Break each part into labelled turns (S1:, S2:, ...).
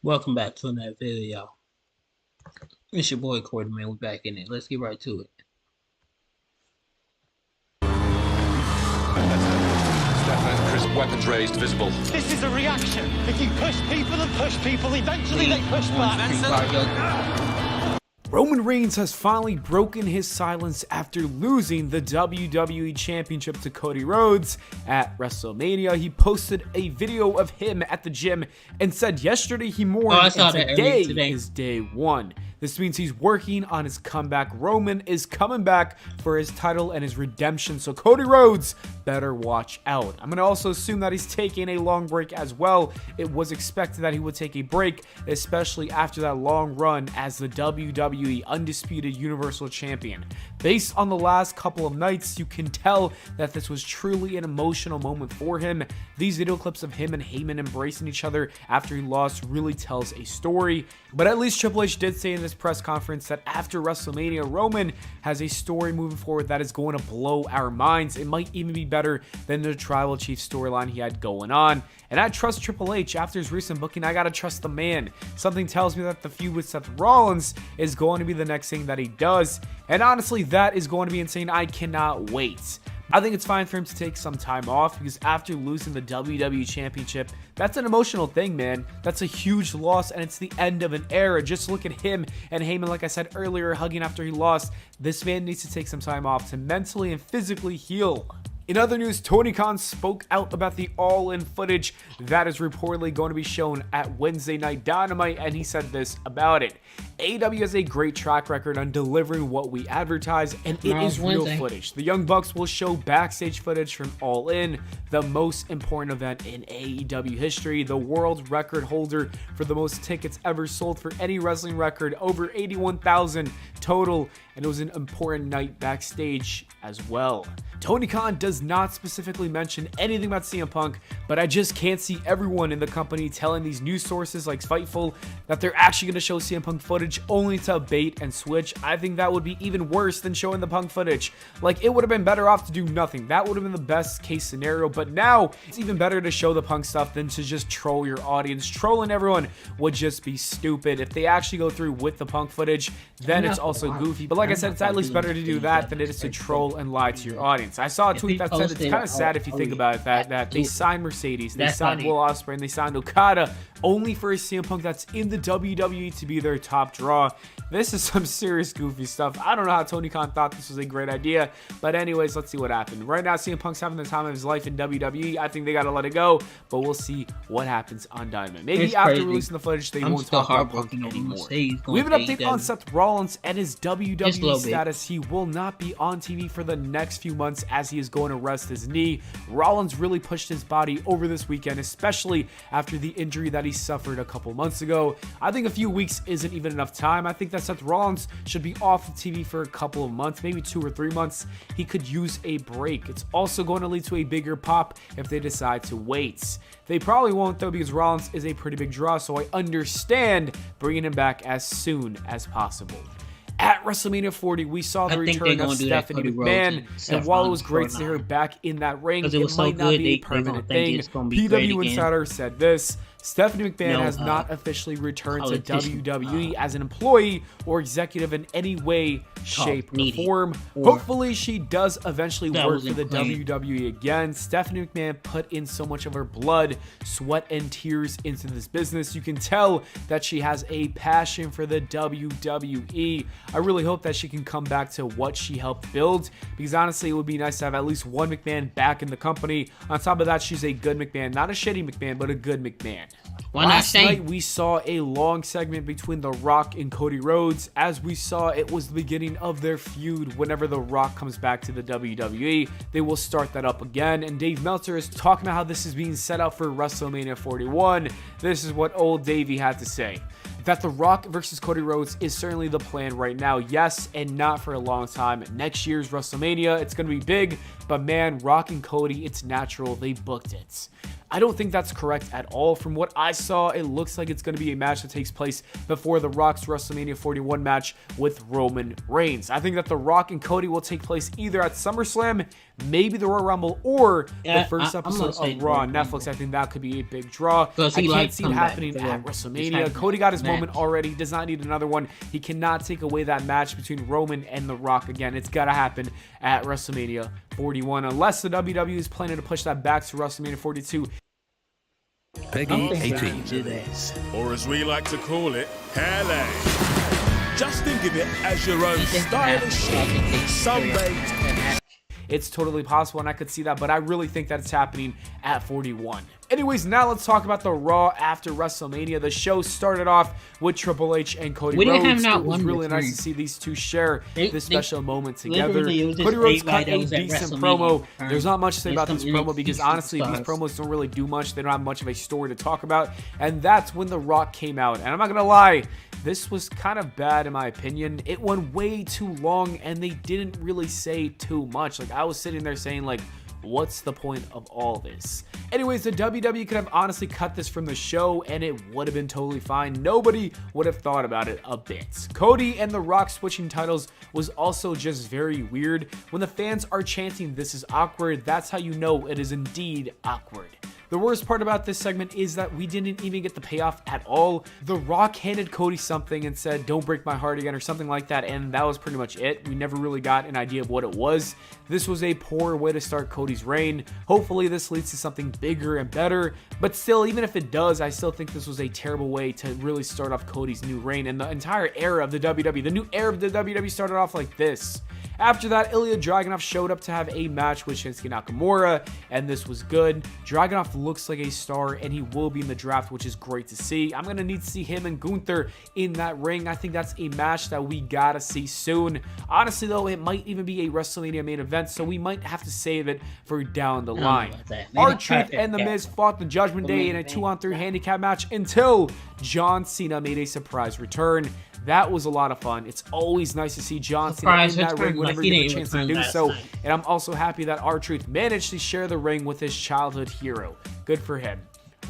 S1: Welcome back to another video, y'all. It's your boy Cordy, man. We're back in it. Let's get right to it.
S2: Stefan, weapons raised, visible.
S3: This is a reaction. If you push people, eventually they push back.
S4: Roman Reigns has finally broken his silence after losing the WWE Championship to Cody Rhodes at WrestleMania. He posted a video of him at the gym and said yesterday he mourned and today is day one. This means he's working on his comeback. Roman is coming back for his title and his redemption, so Cody Rhodes better watch out. I'm going to also assume that he's taking a long break as well. It was expected that he would take a break, especially after that long run as the WWE Undisputed Universal Champion. Based on the last couple of nights, you can tell that this was truly an emotional moment for him. These video clips of him and Heyman embracing each other after he lost really tells a story. But at least Triple H did say in this press conference that after WrestleMania, Roman has a story moving forward that is going to blow our minds. It might even be better than the Tribal Chief storyline he had going on. And I trust Triple H. After his recent booking, I gotta trust the man. Something tells me that the feud with Seth Rollins is going to be the next thing that he does. And honestly, that is going to be insane. I cannot wait. I think it's fine for him to take some time off because after losing the WWE Championship, that's an emotional thing, man. That's a huge loss and it's the end of an era. Just look at him and Heyman, like I said earlier, hugging after he lost. This man needs to take some time off to mentally and physically heal. In other news, Tony Khan spoke out about the All-In footage that is reportedly going to be shown at Wednesday Night Dynamite, and he said this about it. AEW has a great track record on delivering what we advertise, and it is real footage. The Young Bucks will show backstage footage from All In, the most important event in AEW history, the world record holder for the most tickets ever sold for any wrestling record, over 81,000 total, and it was an important night backstage as well. Tony Khan does not specifically mention anything about CM Punk, but I just can't see everyone in the company telling these news sources like Fightful that they're actually going to show CM Punk footage only to bait and switch. I think that would be even worse than showing the Punk footage. Like, it would have been better off to do nothing. That would have been the best case scenario, but now it's even better to show the Punk stuff than to just troll your audience. Trolling everyone would just be stupid. If they actually go through with the Punk footage, then it's also goofy. But like I said, it's at least better to do that than it is to troll and lie to your audience. I saw a tweet that said it's kind of sad if you think about it, that they signed Mercedes, they signed Will Ospreay, and they signed Okada only for a CM Punk that's in the WWE to be their top draw. This is some serious goofy stuff. I don't know how Tony Khan thought this was a great idea, but anyways, let's see what happened. Right now, CM Punk's having the time of his life in WWE. I think they gotta let it go, but we'll see what happens on Dynamite. Maybe after releasing the footage, they won't talk about Punk anymore. We have an update on Seth Rollins and his WWE status. He will not be on TV for the next few months as he is going to rest his knee. Rollins really pushed his body over this weekend, especially after the injury that he suffered a couple months ago. I think a few weeks isn't even enough time. I think that Seth Rollins should be off of TV for a couple of months, maybe 2 or 3 months. He could use a break. It's also going to lead to a bigger pop if they decide to wait. They probably won't though, because Rollins is a pretty big draw, so I understand bringing him back as soon as possible. At WrestleMania 40, we saw the return of Stephanie McMahon, and while it was great to see her back in that ring, it might not be a permanent thing. PW Insider said this: Stephanie McMahon has not officially returned to WWE as an employee or executive in any way, shape, or form. Hopefully, she does eventually work for the WWE again. Stephanie McMahon put in so much of her blood, sweat, and tears into this business. You can tell that she has a passion for the WWE. I really hope that she can come back to what she helped build, because honestly, it would be nice to have at least one McMahon back in the company. On top of that, she's a good McMahon. Not a shitty McMahon, but a good McMahon. Last night, we saw a long segment between The Rock and Cody Rhodes. As we saw, it was the beginning of their feud. Whenever The Rock comes back to the WWE, they will start that up again. And Dave Meltzer is talking about how this is being set up for WrestleMania 41. This is what old Davey had to say: that The Rock versus Cody Rhodes is certainly the plan right now. Yes, and not for a long time. Next year's WrestleMania, it's going to be big, but man, Rock and Cody, it's natural. They booked it. I don't think that's correct at all. From what I saw, it looks like it's going to be a match that takes place before The Rock's WrestleMania 41 match with Roman Reigns. I think that The Rock and Cody will take place either at SummerSlam, maybe the Royal Rumble or
S1: Yeah,
S4: the first
S1: I'm gonna
S4: episode
S1: say
S4: of Raw on
S1: Royal
S4: Netflix.
S1: Rumble.
S4: I think that could be a big draw.
S1: Because
S4: I
S1: he
S4: can't
S1: likes
S4: see it
S1: comeback,
S4: happening
S1: so
S4: at
S1: he's
S4: WrestleMania.
S1: having
S4: Cody got his
S1: match.
S4: moment already. He does not need another one. He cannot take away that match between Roman and The Rock again. It's got to happen at WrestleMania 41 unless the WWE is planning to push that back to WrestleMania 42.
S5: Peggy
S1: I don't think
S5: 18.
S1: they do that.
S6: Or as we like to call it, Pele. Just think of it as your own stylish sunbathed.
S4: It's totally possible, and I could see that, but I really think that it's happening at 41. Anyways, now let's talk about the Raw after WrestleMania. The show started off with Triple H and Cody
S1: We didn't have
S4: Rhodes.
S1: not
S4: It was
S1: one
S4: really nice
S1: return.
S4: to see these two share this special moment together.
S1: literally, it was just
S4: Cody Rhodes
S1: everybody
S4: cut
S1: that
S4: a
S1: was at
S4: decent
S1: WrestleMania
S4: promo.
S1: return.
S4: There's not much to say
S1: There's
S4: about
S1: some
S4: this promo
S1: NXT
S4: because honestly, these
S1: superstars.
S4: promos don't really do much. They don't have much of a story to talk about, and that's when The Rock came out. And I'm not gonna lie, this was kind of bad in my opinion. It went way too long, and they didn't really say too much. Like, I was sitting there saying, like, what's the point of all this? Anyways, the WWE could have honestly cut this from the show and it would have been totally fine. Nobody would have thought about it a bit. Cody and The Rock switching titles was also just very weird. When the fans are chanting, "This is awkward," that's how you know it is indeed awkward. The worst part about this segment is that we didn't even get the payoff at all. The Rock handed Cody something and said, "Don't break my heart again," or something like that, and that was pretty much it. We never really got an idea of what it was. This was a poor way to start Cody's reign. Hopefully this leads to something bigger and better, but still, even if it does, I still think this was a terrible way to really start off Cody's new reign and the entire era of the WWE. The new era of the WWE started off like this. After that, Ilya Dragunov showed up to have a match with Shinsuke Nakamura, and this was good. Dragunov looks like a star, and he will be in the draft, which is great to see. I'm going to need to see him and Gunther in that ring. I think that's a match that we got to see soon. Honestly, though, it might even be a WrestleMania main event, so we might have to save it for down the line. R-Truth and The Miz fought the Judgment Day in a 2-on-3 handicap match until John Cena made a surprise return. That was a lot of fun. It's always nice to see John Cena in that ring whenever you get a chance to do so. And I'm also happy that R-Truth managed to share the ring with his childhood hero. Good for him.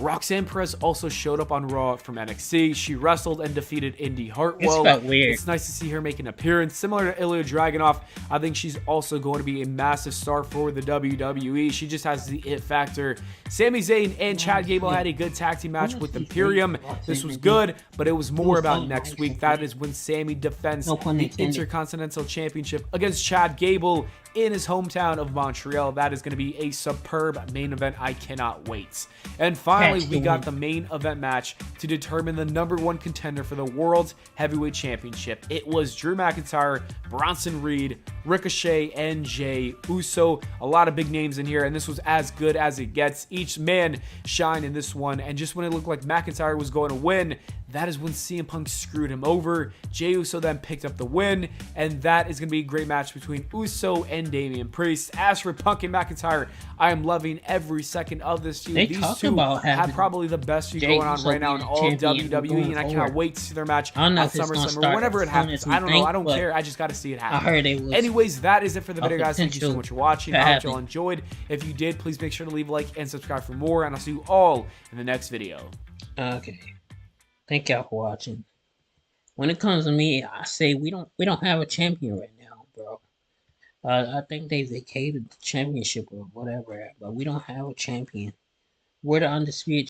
S4: Roxanne Perez also showed up on Raw from NXT. She wrestled and defeated Indy Hartwell.
S1: It's felt weird.
S4: It's nice to see her make an appearance. Similar to Ilya Dragunov, I think she's also going to be a massive star for the WWE. She just has the it factor. Sami Zayn and Chad Gable had a good tag team match with Imperium. This was good, but it was more about next week. That is when Sami defends the Intercontinental Championship against Chad Gable in his hometown of Montreal. That is going to be a superb main event. I cannot wait. And finally, we got the main event match to determine the #1 contender for the World Heavyweight Championship. It was Drew McIntyre, Bronson Reed, Ricochet, and Jey Uso. A lot of big names in here, and this was as good as it gets. Each man shined in this one, and just when it looked like McIntyre was going to win, that is when CM Punk screwed him over. Jey Uso then picked up the win, and that is going to be a great match between Uso and Damian Priest. As for Punk and McIntyre, I am loving every second of this feud. These two have probably the best feud going on right now in all of WWE, and I cannot wait to see their match at SummerSlam or whenever it happens. I don't know. I don't care. I just got to see it happen.
S1: I heard it was.
S4: Anyways, that is it for the video, guys. Thank you so much for watching. I hope y'all enjoyed. If you did, please make sure to leave a like and subscribe for more, and I'll see you all in the next video.
S1: Okay. Thank y'all for watching. When it comes to me, I say we don't have a champion right now, bro. I think they vacated the championship or whatever, but we don't have a champion. We're the undisputed